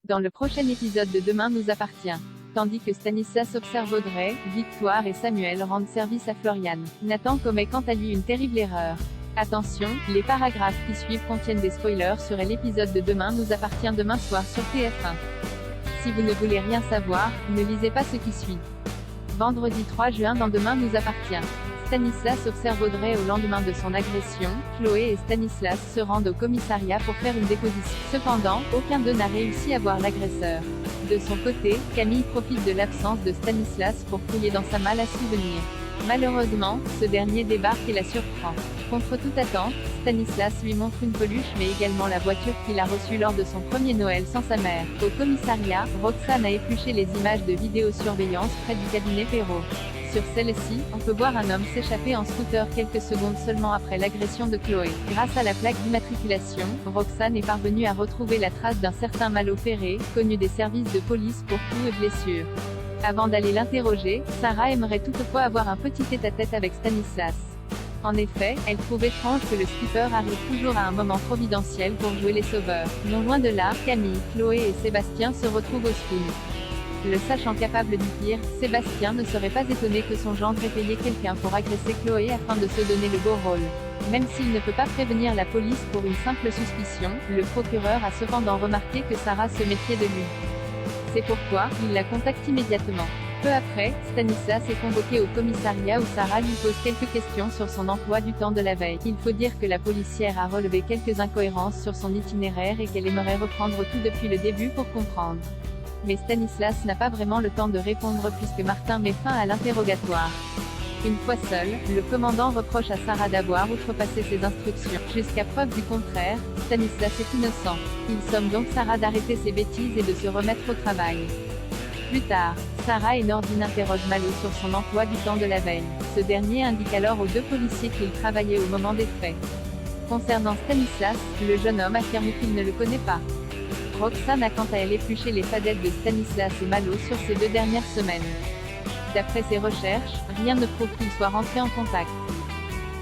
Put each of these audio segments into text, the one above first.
Dans le prochain épisode de Demain nous appartient. Tandis que Stanislas observe Audrey, Victoire et Samuel rendent service à Florian, Nathan commet quant à lui une terrible erreur. Attention, les paragraphes qui suivent contiennent des spoilers sur l'épisode de Demain nous appartient demain soir sur TF1. Si vous ne voulez rien savoir, ne lisez pas ce qui suit. Vendredi 3 juin dans Demain nous appartient. Stanislas observe Audrey au lendemain de son agression. Chloé et Stanislas se rendent au commissariat pour faire une déposition. Cependant, aucun d'eux n'a réussi à voir l'agresseur. De son côté, Camille profite de l'absence de Stanislas pour fouiller dans sa malle à souvenirs. Malheureusement, ce dernier débarque et la surprend. Contre toute attente, Stanislas lui montre une peluche mais également la voiture qu'il a reçue lors de son premier Noël sans sa mère. Au commissariat, Roxane a épluché les images de vidéosurveillance près du cabinet Perrault. Sur celle-ci, on peut voir un homme s'échapper en scooter quelques secondes seulement après l'agression de Chloé. Grâce à la plaque d'immatriculation, Roxane est parvenue à retrouver la trace d'un certain Malo Ferré, connu des services de police pour coups et blessures. Avant d'aller l'interroger, Sarah aimerait toutefois avoir un petit tête-à-tête avec Stanislas. En effet, elle trouve étrange que le skipper arrive toujours à un moment providentiel pour jouer les sauveurs. Non loin de là, Camille, Chloé et Sébastien se retrouvent au spoon. Le sachant capable du pire, Sébastien ne serait pas étonné que son gendre ait payé quelqu'un pour agresser Chloé afin de se donner le beau rôle. Même s'il ne peut pas prévenir la police pour une simple suspicion, le procureur a cependant remarqué que Sarah se méfiait de lui. C'est pourquoi, il la contacte immédiatement. Peu après, Stanislas est convoqué au commissariat où Sarah lui pose quelques questions sur son emploi du temps de la veille. Il faut dire que la policière a relevé quelques incohérences sur son itinéraire et qu'elle aimerait reprendre tout depuis le début pour comprendre. Mais Stanislas n'a pas vraiment le temps de répondre puisque Martin met fin à l'interrogatoire. Une fois seul, le commandant reproche à Sarah d'avoir outrepassé ses instructions. Jusqu'à preuve du contraire, Stanislas est innocent. Il somme donc Sarah d'arrêter ses bêtises et de se remettre au travail. Plus tard, Sarah et Nordine interrogent Malo sur son emploi du temps de la veille. Ce dernier indique alors aux deux policiers qu'il travaillait au moment des faits. Concernant Stanislas, le jeune homme affirme qu'il ne le connaît pas. Roxane a quant à elle épluché les fadettes de Stanislas et Malo sur ces 2 dernières semaines. D'après ses recherches, rien ne prouve qu'ils soient rentrés en contact.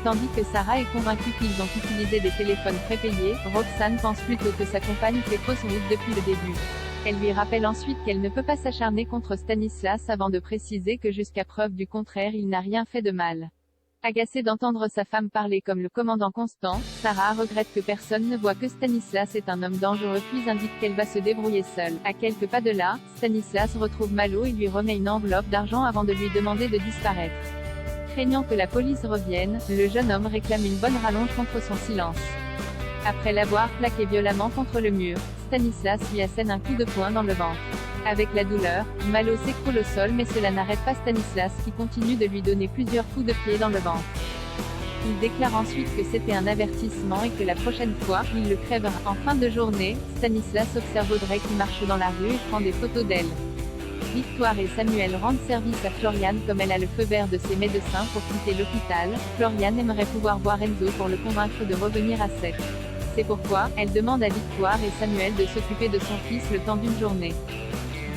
Tandis que Sarah est convaincue qu'ils ont utilisé des téléphones prépayés, Roxane pense plutôt que sa compagne fait fausse route depuis le début. Elle lui rappelle ensuite qu'elle ne peut pas s'acharner contre Stanislas avant de préciser que jusqu'à preuve du contraire il n'a rien fait de mal. Agacée d'entendre sa femme parler comme le commandant Constant, Sarah regrette que personne ne voit que Stanislas est un homme dangereux puis indique qu'elle va se débrouiller seule. À quelques pas de là, Stanislas retrouve Malo et lui remet une enveloppe d'argent avant de lui demander de disparaître. Craignant que la police revienne, le jeune homme réclame une bonne rallonge contre son silence. Après l'avoir plaqué violemment contre le mur, Stanislas lui assène un coup de poing dans le ventre. Avec la douleur, Malo s'écroule au sol mais cela n'arrête pas Stanislas qui continue de lui donner plusieurs coups de pied dans le ventre. Il déclare ensuite que c'était un avertissement et que la prochaine fois, il le crèvera. En fin de journée, Stanislas observe Audrey qui marche dans la rue et prend des photos d'elle. Victoire et Samuel rendent service à Florian comme elle a le feu vert de ses médecins pour quitter l'hôpital. Florian aimerait pouvoir voir Enzo pour le convaincre de revenir à Sec. C'est pourquoi, elle demande à Victoire et Samuel de s'occuper de son fils le temps d'une journée.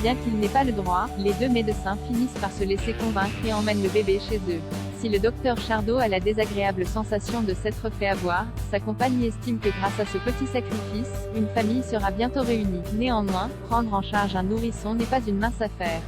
Bien qu'il n'ait pas le droit, les 2 médecins finissent par se laisser convaincre et emmènent le bébé chez eux. Si le docteur Chardot a la désagréable sensation de s'être fait avoir, sa compagne estime que grâce à ce petit sacrifice, une famille sera bientôt réunie. Néanmoins, prendre en charge un nourrisson n'est pas une mince affaire.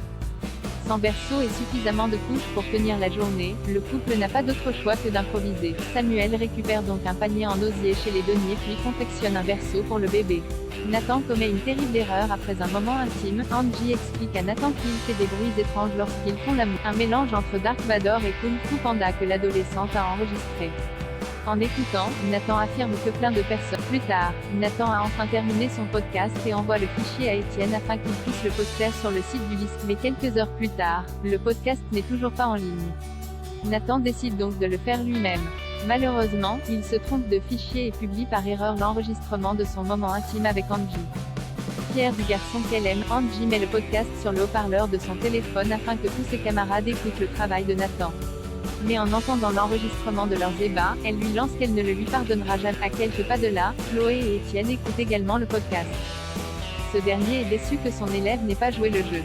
Sans berceau et suffisamment de couches pour tenir la journée, le couple n'a pas d'autre choix que d'improviser. Samuel récupère donc un panier en osier chez les douaniers puis confectionne un berceau pour le bébé. Nathan commet une terrible erreur après un moment intime. Angie explique à Nathan qu'il fait des bruits étranges lorsqu'ils font l'amour. Un mélange entre Dark Vador et Kung Fu Panda que l'adolescente a enregistré. En écoutant, Nathan affirme que plein de personnes. Plus tard, Nathan a enfin terminé son podcast et envoie le fichier à Étienne afin qu'il puisse le poster sur le site du lycée. Mais quelques heures plus tard, le podcast n'est toujours pas en ligne. Nathan décide donc de le faire lui-même. Malheureusement, il se trompe de fichier et publie par erreur l'enregistrement de son moment intime avec Angie. Fière du garçon qu'elle aime, Angie met le podcast sur le haut-parleur de son téléphone afin que tous ses camarades écoutent le travail de Nathan. Mais en entendant l'enregistrement de leurs débats, elle lui lance qu'elle ne le lui pardonnera jamais. À quelques pas de là, Chloé et Étienne écoutent également le podcast. Ce dernier est déçu que son élève n'ait pas joué le jeu.